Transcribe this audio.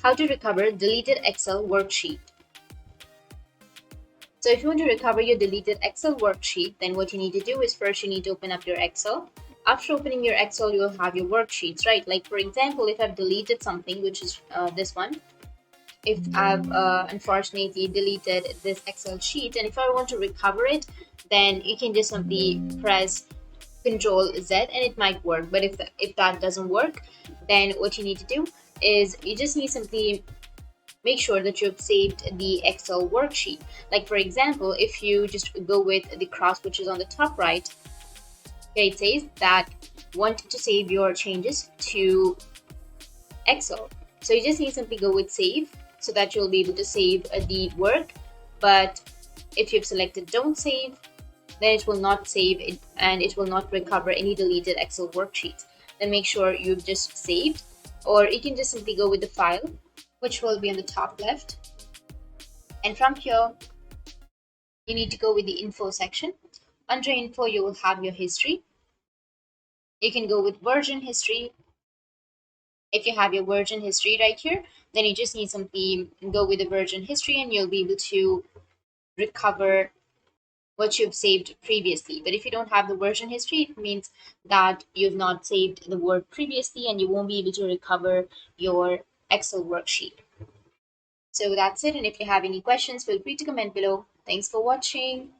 How to recover deleted Excel worksheet. So if you want to recover your deleted Excel worksheet, then what you need to do is first you need to open up your Excel. After opening your Excel, you will have your worksheets, right? Like for example, if I've deleted something, which is this one, if I've unfortunately deleted this Excel sheet, and if I want to recover it, then you can just simply press Control Z and it might work. But if that doesn't work, then what you need to do is you just need simply make sure that you've saved the Excel worksheet. Like for example, if you just go with the cross which is on the top right, okay, it says that want to save your changes to Excel. So you just need to simply go with save so that you'll be able to save the work. But if you've selected don't save, then it will not save it and it will not recover any deleted Excel worksheets. Then make sure you've just saved, or you can just simply go with the file, which will be on the top left. And from here, you need to go with the info section. Under info, you will have your history. You can go with version history. If you have your version history right here, then you just need simply go with the version history and you'll be able to recover what you've saved previously. But if you don't have the version history, it means that you've not saved the word previously and you won't be able to recover your Excel worksheet. So that's it. And if you have any questions, feel free to comment below. Thanks for watching.